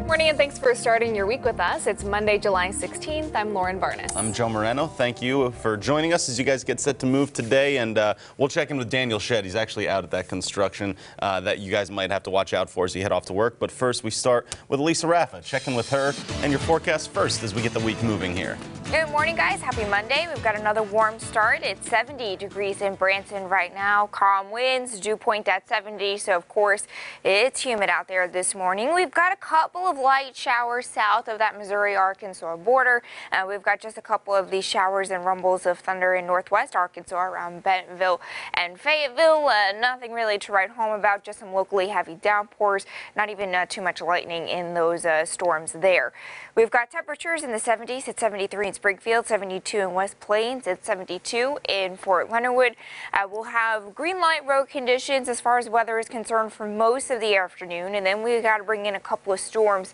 Morning and thanks for starting your week with us. It's Monday, July 16th. I'm Lauren Varnas. I'm Joe Moreno. Thank you for joining us as you guys get set to move today. And we'll check in with Daniel Shedd. He's actually out at that construction that you guys might have to watch out for as you head off to work. But first, we start with Lisa Raffa. Check in with her and your forecast first as we get the week moving here. Good morning, guys. Happy Monday. We've got another warm start. It's 70 degrees in Branson right now. Calm winds, dew point at 70. So, of course, it's humid out there this morning. We've got a couple of light showers south of that Missouri-Arkansas border. We've got just a couple of these showers and rumbles of thunder in northwest Arkansas around Bentonville and Fayetteville. Nothing really to write home about, just some locally heavy downpours. Not even too much lightning in those storms there. We've got temperatures in the 70s at 73 in Springfield, 72 in West Plains, it's 72 in Fort Leonard Wood. We'll have green light road conditions as far as weather is concerned for most of the afternoon, and then we've got to bring in a couple of storms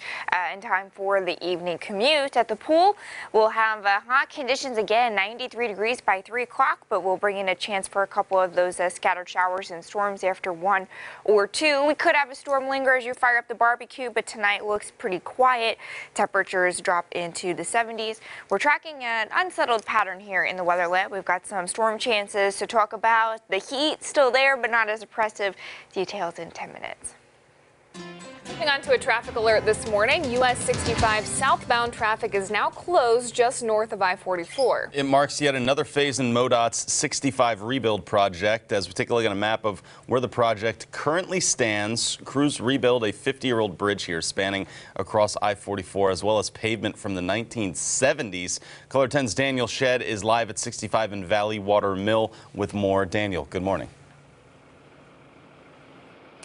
in time for the evening commute. At the pool, we'll have hot conditions again, 93 degrees by 3 o'clock, but we'll bring in a chance for a couple of those scattered showers and storms after 1 or 2. We could have a storm linger as you fire up the barbecue, but tonight looks pretty quiet. Temperatures drop into the 70s. We're tracking an unsettled pattern here in the weather lab. We've got some storm chances to talk about. The heat still there, but not as oppressive. Details in 10 minutes. Moving on to a traffic alert this morning. US 65 southbound traffic is now closed just north of I-44. It marks yet another phase in MoDOT's 65 rebuild project. As we take a look at a map of where the project currently stands, crews rebuild a 50-year-old bridge here spanning across I-44 as well as pavement from the 1970s. Color 10's Daniel Shedd is live at 65 in Valley Water Mill with more. Daniel, good morning.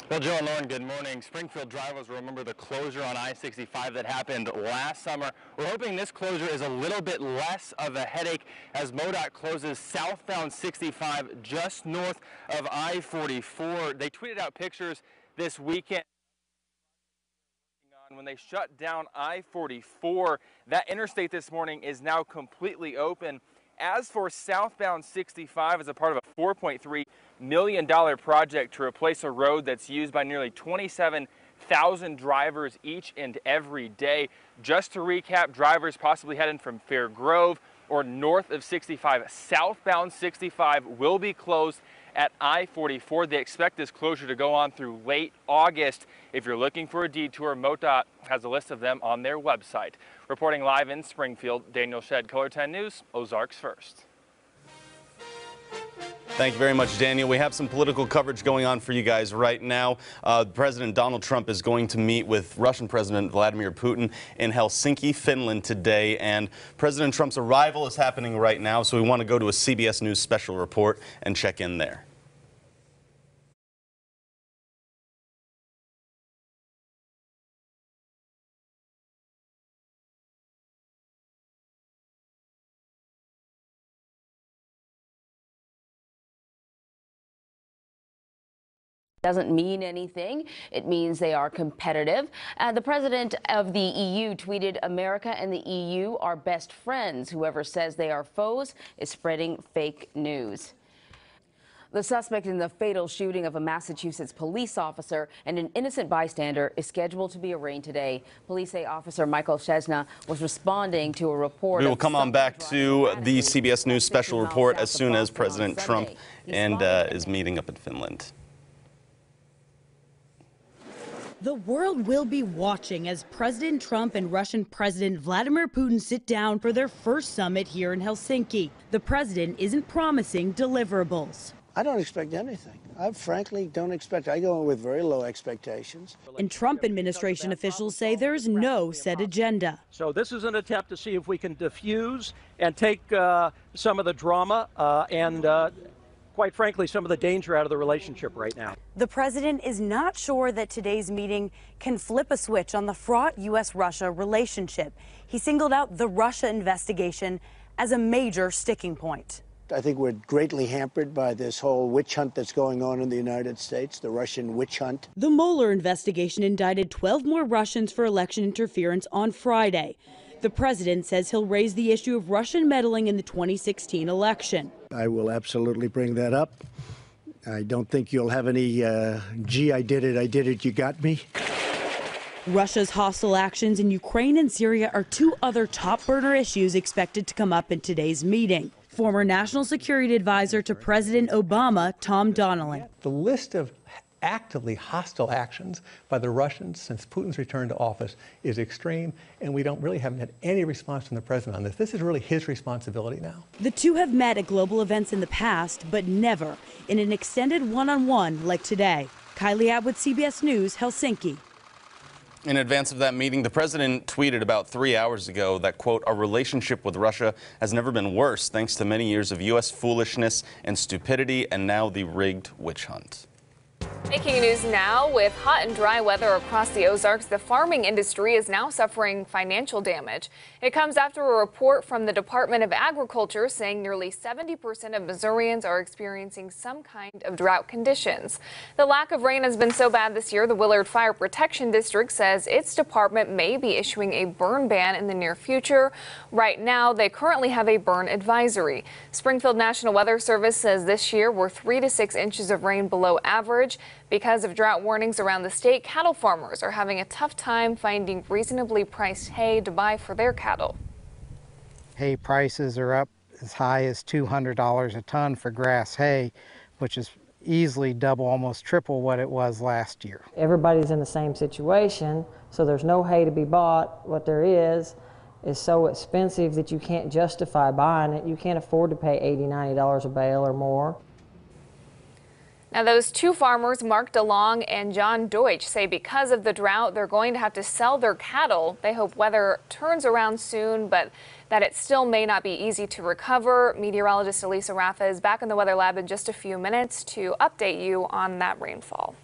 Well, Joe and Lauren, good morning. Springfield drivers will remember the closure on I-65 that happened last summer. We're hoping this closure is a little bit less of a headache as MoDOT closes southbound 65 just north of I-44. They tweeted out pictures this weekend when they shut down I-44. That interstate this morning is now completely open. As for southbound 65, as a part of a $4.3 million project to replace a road that's used by nearly 27,000 drivers each and every day. Just to recap, drivers possibly heading from Fair Grove or north of 65, southbound 65 will be closed at I-44. They expect this closure to go on through late August. If you're looking for a detour, MoDOT has a list of them on their website. Reporting live in Springfield, Daniel Shedd, Color 10 News, Ozarks First. Thank you very much, Daniel. We have some political coverage going on for you guys right now. President Donald Trump is going to meet with Russian President Vladimir Putin in Helsinki, Finland today. And President Trump's arrival is happening right now, so we want to go to a CBS News special report and check in there. Doesn't mean anything. It means they are competitive. The president of the EU tweeted, "America and the EU are best friends. Whoever says they are foes is spreading fake news." The suspect in the fatal shooting of a Massachusetts police officer and an innocent bystander is scheduled to be arraigned today. Police say Officer Michael Chesna was responding to a report. We will come on back to the CBS News special report as soon as President Trump is meeting up in Finland. The world will be watching as President Trump and Russian President Vladimir Putin sit down for their first summit here in Helsinki. The president isn't promising deliverables. I don't expect anything. I frankly don't expect. I go in with very low expectations. And Trump administration officials say there's no set agenda. So this is an attempt to see if we can diffuse and take some of the drama and quite frankly, some of the danger out of the relationship right now. The president is not sure that today's meeting can flip a switch on the fraught U.S.-Russia relationship. He singled out the Russia investigation as a major sticking point. I think we're greatly hampered by this whole witch hunt that's going on in the United States, the Russian witch hunt. The Mueller investigation indicted 12 more Russians for election interference on Friday. The president says he'll raise the issue of Russian meddling in the 2016 election. I will absolutely bring that up. I don't think you'll have any, gee, I did it, you got me. Russia's hostile actions in Ukraine and Syria are two other top burner issues expected to come up in today's meeting. Former National Security Advisor to President Obama, Tom Donnelly. The list of actively hostile actions by the Russians since Putin's return to office is extreme, and we haven't had any response from the president on this. This is really his responsibility now. The two have met at global events in the past, but never in an extended one-on-one like today. Kylie Abb with CBS News, Helsinki. In advance of that meeting, the president tweeted about 3 hours ago that, quote, our relationship with Russia has never been worse thanks to many years of U.S. foolishness and stupidity and now the rigged witch hunt. Making news now with hot and dry weather across the Ozarks, the farming industry is now suffering financial damage. It comes after a report from the Department of Agriculture saying nearly 70% of Missourians are experiencing some kind of drought conditions. The lack of rain has been so bad this year, the Willard Fire Protection District says its department may be issuing a burn ban in the near future. Right now, they currently have a burn advisory. Springfield National Weather Service says this year we're 3 to 6 inches of rain below average. Because of drought warnings around the state, cattle farmers are having a tough time finding reasonably priced hay to buy for their cattle. Hay prices are up as high as $200 a ton for grass hay, which is easily double, almost triple what it was last year. Everybody's in the same situation, so there's no hay to be bought. What there is so expensive that you can't justify buying it. You can't afford to pay $80, $90 a bale or more. Now, those two farmers, Mark DeLong and John Deutsch, say because of the drought, they're going to have to sell their cattle. They hope weather turns around soon, but that it still may not be easy to recover. Meteorologist Elisa Rafa is back in the Weather Lab in just a few minutes to update you on that rainfall.